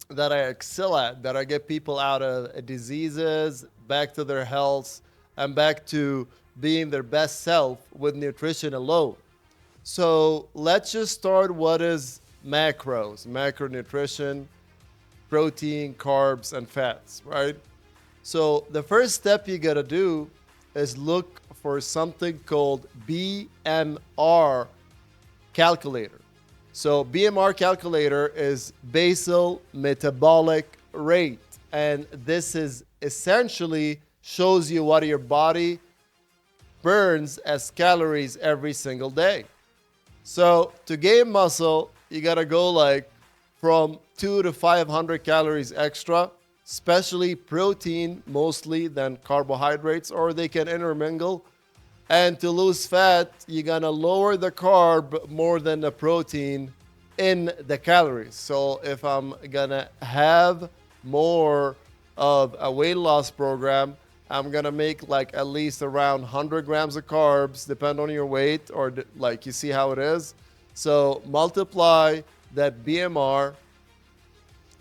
that I excel at, that I get people out of diseases, back to their health, and back to being their best self with nutrition alone. So let's just start. What is macros? Macronutrition, protein, carbs, and fats, right? So the first step you gotta do is look for something called BMR calculator. So BMR calculator is basal metabolic rate, and this is essentially shows you what your body burns as calories every single day. So to gain muscle, you gotta go like from 2 to 500 calories extra, especially protein mostly than carbohydrates, or they can intermingle. And to lose fat, you're gonna lower the carb more than the protein in the calories. So if I'm gonna have more of a weight loss program, I'm gonna make like at least around 100 grams of carbs, depend on your weight or like you see how it is. So multiply that BMR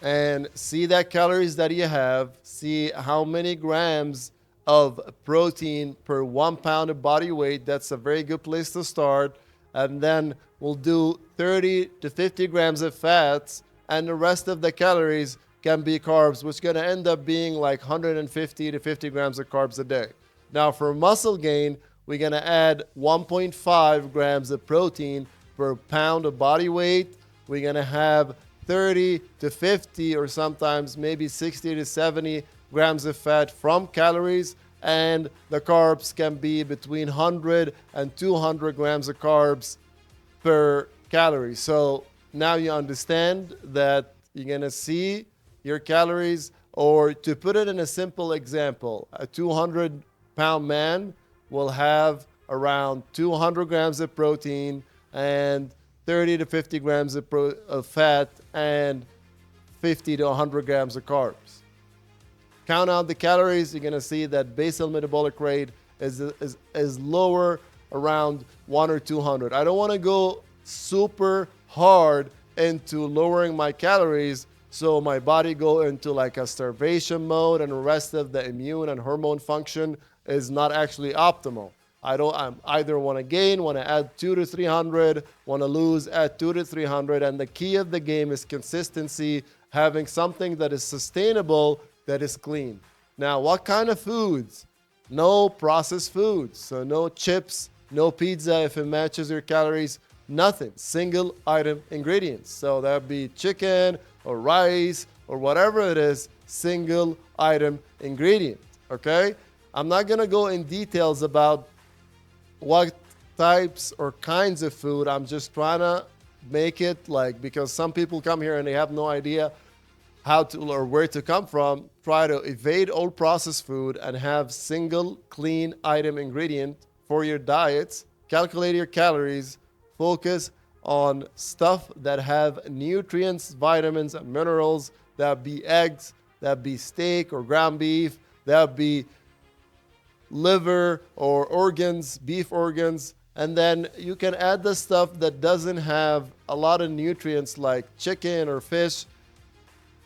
and see that calories that you have, see how many grams of protein per 1 pound of body weight. That's a very good place to start. And then we'll do 30 to 50 grams of fats, and the rest of the calories can be carbs, which is going to end up being like 150 to 50 grams of carbs a day. Now, for muscle gain, we're going to add 1.5 grams of protein per pound of body weight. We're going to have 30 to 50 or sometimes maybe 60 to 70 grams of fat from calories, and the carbs can be between 100 and 200 grams of carbs per calorie. So now you understand that you're going to see your calories, or to put it in a simple example, a 200-pound man will have around 200 grams of protein and 30 to 50 grams of fat and 50 to 100 grams of carbs. Count out the calories, you're going to see that basal metabolic rate is lower, around 1 or 200. I don't want to go super hard into lowering my calories so my body go into like a starvation mode and the rest of the immune and hormone function is not actually optimal. I'm either want to gain, want to add 2 to 300, want to lose, add 2 to 300. And the key of the game is consistency, having something that is sustainable, that is clean. Now, what kind of foods? No processed foods. So no chips, no pizza if it matches your calories, nothing. Single item ingredients. So that would be chicken or rice or whatever it is, single item ingredient. Okay? I'm not going to go in details about what types or kinds of food. I'm just trying to make it like, because some people come here and they have no idea how to or where to come from. Try to evade all processed food and have single clean item ingredient for your diets. Calculate your calories. Focus on stuff that have nutrients, vitamins, and minerals. That be eggs, that be steak or ground beef, that be liver or organs, beef organs. And then you can add the stuff that doesn't have a lot of nutrients like chicken or fish.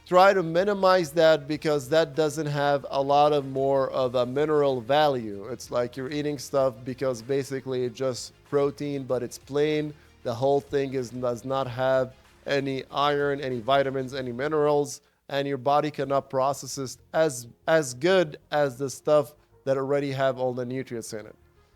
Try to minimize that because that doesn't have a lot of more of a mineral value. It's like you're eating stuff because basically it's just protein, but it's plain. The whole thing does not have any iron, any vitamins, any minerals, and your body cannot process it as good as the stuff that already have all the nutrients in it.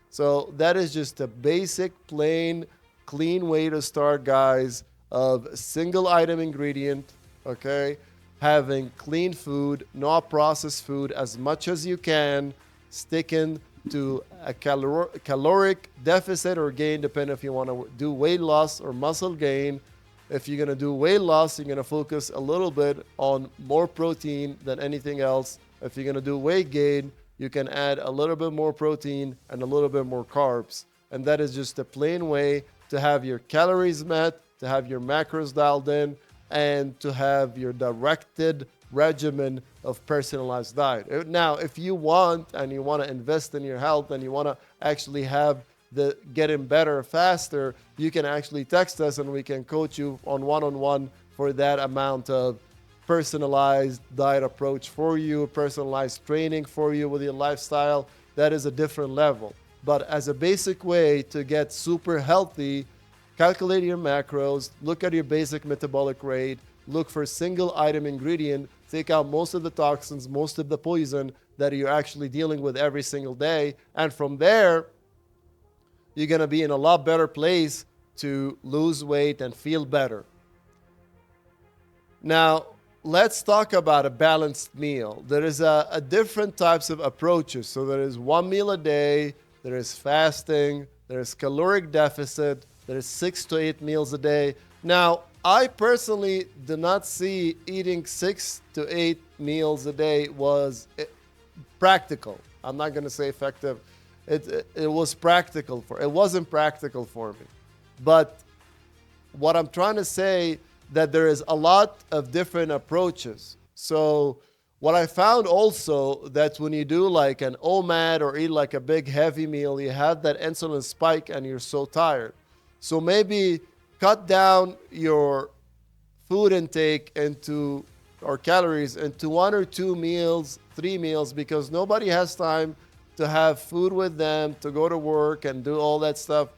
So that is just a basic, plain, clean way to start, guys, of single item ingredient, okay? Having clean food, not processed food as much as you can, sticking to a caloric deficit or gain, depending if you want to do weight loss or muscle gain. If you're going to do weight loss, you're going to focus a little bit on more protein than anything else. If you're going to do weight gain, you can add a little bit more protein and a little bit more carbs. And that is just a plain way to have your calories met, to have your macros dialed in, and to have your directed regimen of personalized diet. Now, if you want and you want to invest in your health and you want to actually have the getting better faster, you can actually text us and we can coach you on one-on-one for that amount of personalized diet approach for you, personalized training for you with your lifestyle. That is a different level. But as a basic way to get super healthy, calculate your macros, look at your basic metabolic rate, look for single item ingredient, take out most of the toxins, most of the poison that you're actually dealing with every single day. And from there, you're going to be in a lot better place to lose weight and feel better. Now, let's talk about a balanced meal. There is a different types of approaches. So there is one meal a day, there is fasting, there is caloric deficit, there is 6 to 8 meals a day. Now, I personally do not see eating 6 to 8 meals a day was practical. I'm not going to say effective. It was practical for. It wasn't practical for me. But what I'm trying to say that there is a lot of different approaches. So what I found also that when you do like an OMAD or eat like a big heavy meal, you have that insulin spike and you're so tired. So maybe cut down your food intake into or calories into 1 or 2 meals, 3 meals, because nobody has time to have food with them, to go to work and do all that stuff.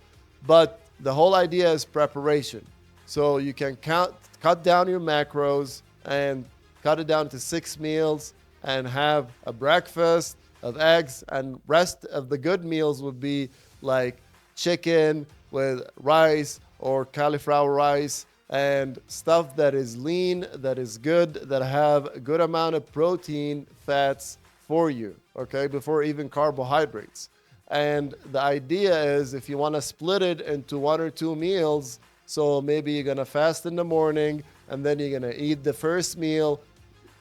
But the whole idea is preparation. So you can cut down your macros and cut it down to 6 meals and have a breakfast of eggs, and rest of the good meals would be like chicken with rice or cauliflower rice and stuff that is lean, that is good, that have a good amount of protein, fats for you, okay, before even carbohydrates. And the idea is if you want to split it into 1 or 2 meals, so maybe you're going to fast in the morning and then you're going to eat the first meal.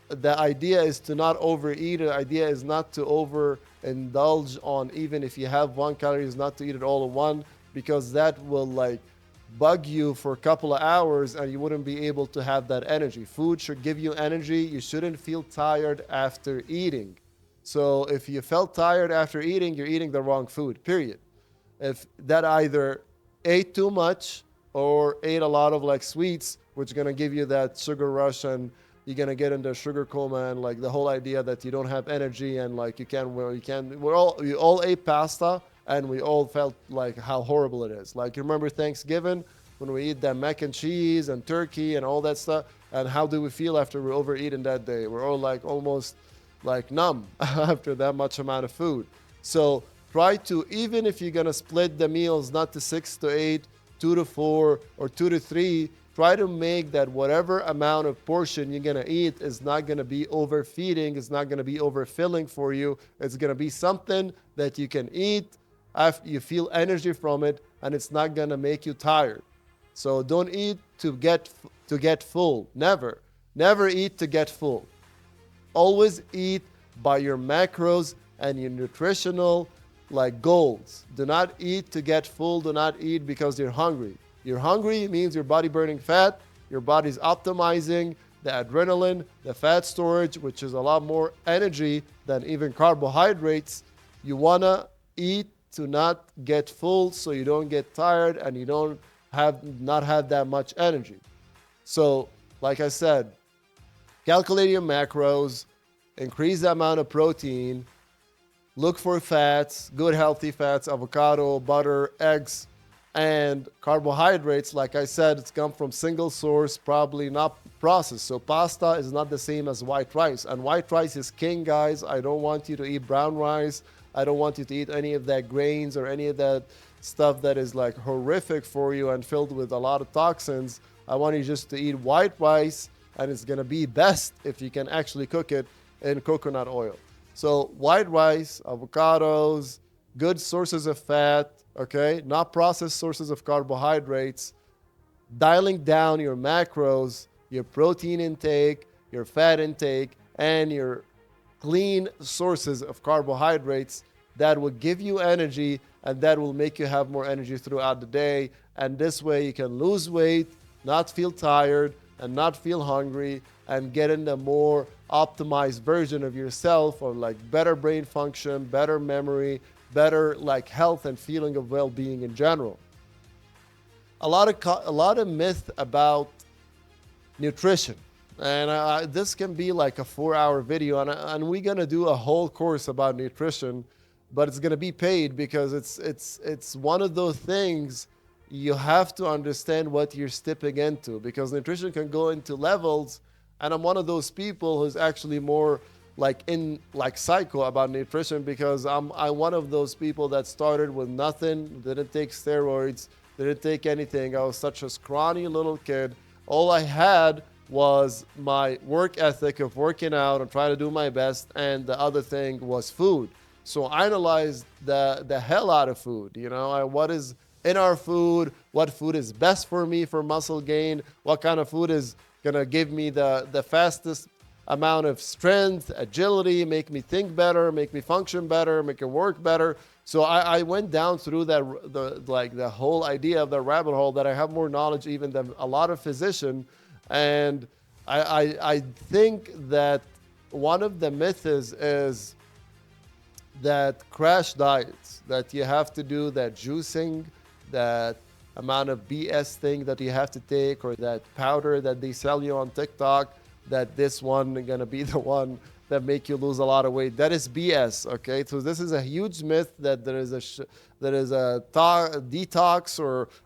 The idea is to not overeat. The idea is not to overindulge on, even if you have 1 calorie, is not to eat it all in one, because that will like bug you for a couple of hours and you wouldn't be able to have that energy. Food should give you energy. You shouldn't feel tired after eating. So if you felt tired after eating, you're eating the wrong food, period. If that either ate too much or ate a lot of like sweets, which are going to give you that sugar rush and you're going to get into sugar coma, and like the whole idea that you don't have energy and like we all ate pasta and we all felt like how horrible it is. Like you remember Thanksgiving when we eat that mac and cheese and turkey and all that stuff, and how do we feel after we overeaten that day? We're all like almost like numb after that much amount of food. So try to, even if you're going to split the meals not to 6 to 8, 2 to 4 or 2 to 3, try to make that whatever amount of portion you're going to eat is not going to be overfeeding, it's not going to be overfilling for you. It's going to be something that you can eat after you feel energy from it, and it's not going to make you tired. So don't eat to get full. Never eat to get full. Always eat by your macros and your nutritional like goals. Do not eat to get full. Do not eat because you're hungry. You're hungry means your body burning fat. Your body's optimizing the adrenaline, the fat storage, which is a lot more energy than even carbohydrates. You want to eat to not get full so you don't get tired and you don't not have that much energy. So, like I said, calculate your macros, increase the amount of protein, look for fats, good healthy fats, avocado, butter, eggs, and carbohydrates. Like I said, it's come from single source, probably not processed. So pasta is not the same as white rice. And white rice is king, guys. I don't want you to eat brown rice. I don't want you to eat any of that grains or any of that stuff that is like horrific for you and filled with a lot of toxins. I want you just to eat white rice, and it's going to be best if you can actually cook it in coconut oil. So white rice, avocados, good sources of fat, okay, not processed sources of carbohydrates, dialing down your macros, your protein intake, your fat intake, and your clean sources of carbohydrates that will give you energy and that will make you have more energy throughout the day. And this way you can lose weight, not feel tired, and not feel hungry, and get in a more optimized version of yourself, or like better brain function, better memory, better like health and feeling of well-being in general. A lot of myth about nutrition. And this can be like a 4 hour video, and we're gonna do a whole course about nutrition, but it's gonna be paid because it's one of those things you have to understand what you're stepping into, because nutrition can go into levels, and I'm one of those people who's actually more like psycho about nutrition, because I'm one of those people that started with nothing, didn't take steroids, didn't take anything. I was such a scrawny little kid. All I had was my work ethic of working out and trying to do my best, and the other thing was food. So I analyzed the hell out of food. What is in our food, what food is best for me for muscle gain, what kind of food is gonna give me the fastest amount of strength, agility, make me think better, make me function better, make it work better. So I went down through the whole idea of the rabbit hole, that I have more knowledge even than a lot of physicians. And I think that one of the myths is that crash diets, that you have to do that juicing, that amount of BS thing that you have to take, or that powder that they sell you on TikTok, that this one is gonna be the one that make you lose a lot of weight. That is BS. Okay, so this is a huge myth that there is detox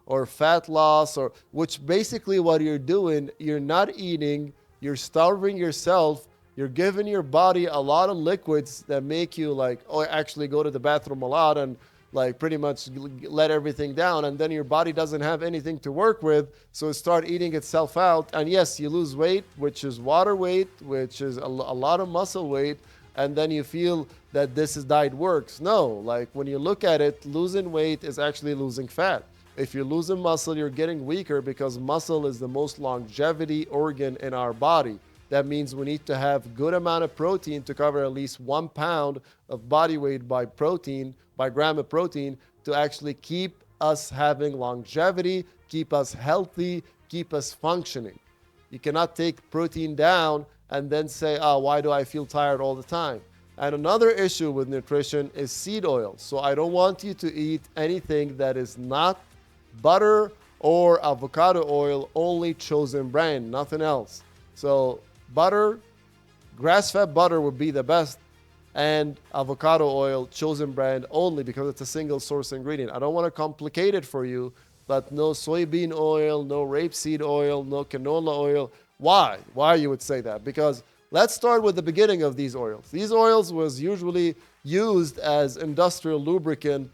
or fat loss, or which basically what you're doing, you're not eating, you're starving yourself, you're giving your body a lot of liquids that make you actually go to the bathroom a lot, and pretty much let everything down, and then your body doesn't have anything to work with, so it start eating itself out. And yes, you lose weight, which is water weight, which is a lot of muscle weight, and then you feel that diet works. No, when you look at it, losing weight is actually losing fat. If you're losing muscle, you're getting weaker, because muscle is the most longevity organ in our body. That means we need to have good amount of protein to cover at least 1 pound of body weight by gram of protein, to actually keep us having longevity, keep us healthy, keep us functioning. You cannot take protein down and then say, oh, why do I feel tired all the time? And another issue with nutrition is seed oil. So I don't want you to eat anything that is not butter or avocado oil, only chosen brand, nothing else. So butter, grass-fed butter would be the best, and avocado oil, chosen brand only, because it's a single source ingredient. I don't want to complicate it for you, but no soybean oil, no rapeseed oil, no canola oil. Why? Why you would say that? Because let's start with the beginning of these oils. These oils was usually used as industrial lubricant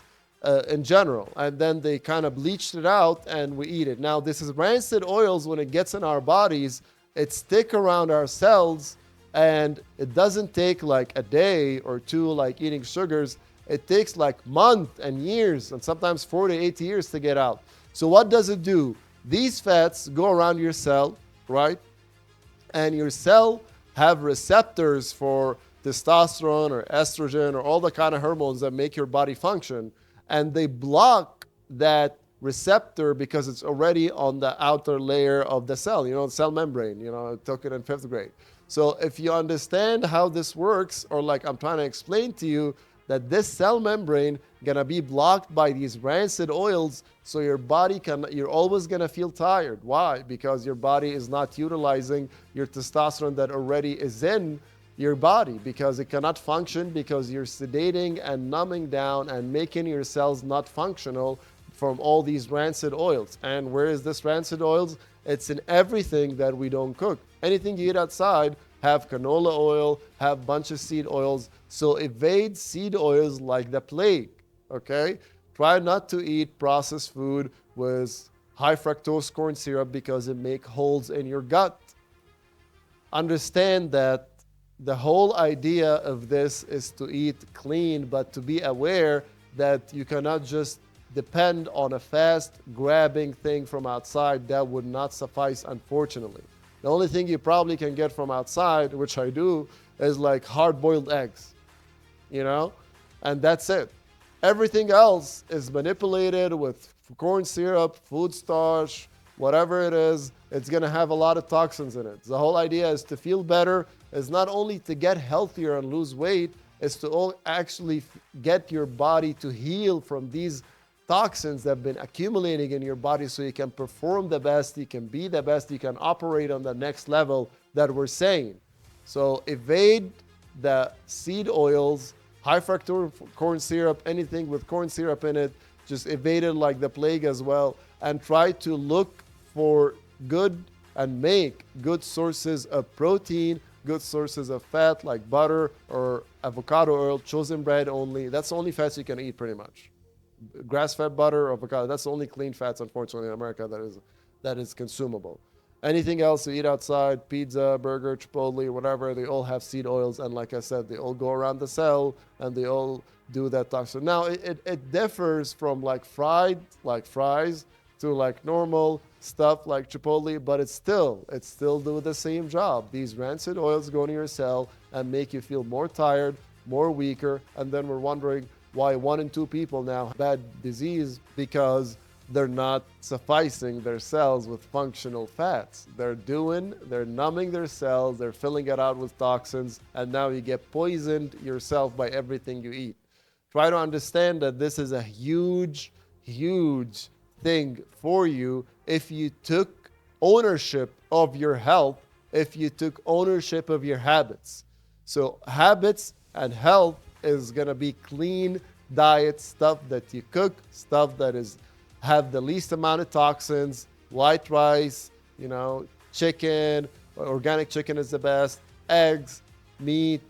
in general, and then they kind of bleached it out and we eat it. Now, this is rancid oils. When it gets in our bodies, it stick around our cells, and it doesn't take a day or two like eating sugars. It takes months and years, and sometimes 4 to 8 years to get out. So what does it do? These fats go around your cell, right? And your cell have receptors for testosterone or estrogen or all the kind of hormones that make your body function, and they block that receptor because it's already on the outer layer of the cell, the cell membrane. I took it in 5th grade. So if you understand how this works, or I'm trying to explain to you that this cell membrane gonna be blocked by these rancid oils, so you're always gonna feel tired. Why? Because your body is not utilizing your testosterone that already is in your body, because it cannot function, because you're sedating and numbing down and making your cells not functional from all these rancid oils. And where is this rancid oils? It's in everything that we don't cook. Anything you eat outside have canola oil, have bunch of seed oils. So evade seed oils like the plague, okay? Try not to eat processed food with high fructose corn syrup, because it makes holes in your gut. Understand that the whole idea of this is to eat clean, but to be aware that you cannot just depend on a fast grabbing thing from outside. That would not suffice, unfortunately. The only thing you probably can get from outside, which I do, is hard-boiled eggs, and that's it. Everything else is manipulated with corn syrup, food starch, whatever it is. It's going to have a lot of toxins in it. The whole idea is to feel better, is not only to get healthier and lose weight, is to actually get your body to heal from these toxins that have been accumulating in your body, so you can perform the best, you can be the best, you can operate on the next level that we're saying. So evade the seed oils, high fructose corn syrup, anything with corn syrup in it, just evade it like the plague as well, and try to look for good and make good sources of protein, good sources of fat like butter or avocado oil, chosen bread only. That's the only fats you can eat pretty much. Grass-fed butter, avocado, that's the only clean fats, unfortunately, in America that is consumable. Anything else you eat outside, pizza, burger, Chipotle, whatever, they all have seed oils. And like I said, they all go around the cell and they all do that toxin. Now, it differs from like fried, like fries, to like normal stuff like Chipotle, but it still do the same job. These rancid oils go into your cell and make you feel more tired, more weaker. And then we're wondering why 1 in 2 people now have bad disease because they're not sufficing their cells with functional fats. They're numbing their cells, they're filling it out with toxins, and now you get poisoned yourself by everything you eat. Try to understand that this is a huge, huge thing for you if you took ownership of your health, if you took ownership of your habits. So, habits and health is going to be clean diet, stuff that you cook, stuff that is have the least amount of toxins, white rice, chicken, organic chicken is the best, eggs, meat.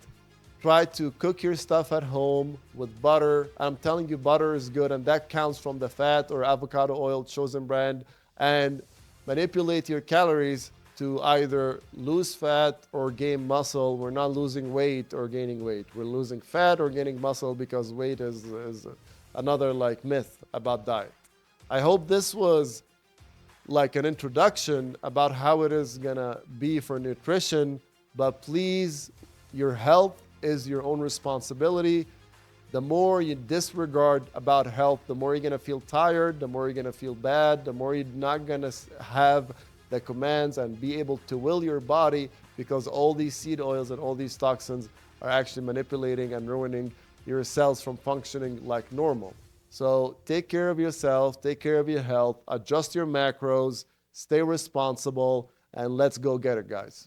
Try to cook your stuff at home with butter. I'm telling you, butter is good, and that counts from the fat or avocado oil, chosen brand, and manipulate your calories to either lose fat or gain muscle. We're not losing weight or gaining weight. We're losing fat or gaining muscle because weight is another like myth about diet. I hope this was like an introduction about how it is gonna be for nutrition, but please, your health is your own responsibility. The more you disregard about health, the more you're gonna feel tired, the more you're gonna feel bad, the more you're not gonna have the commands and be able to will your body, because all these seed oils and all these toxins are actually manipulating and ruining your cells from functioning like normal. So take care of yourself, take care of your health, adjust your macros, stay responsible, and let's go get it, guys.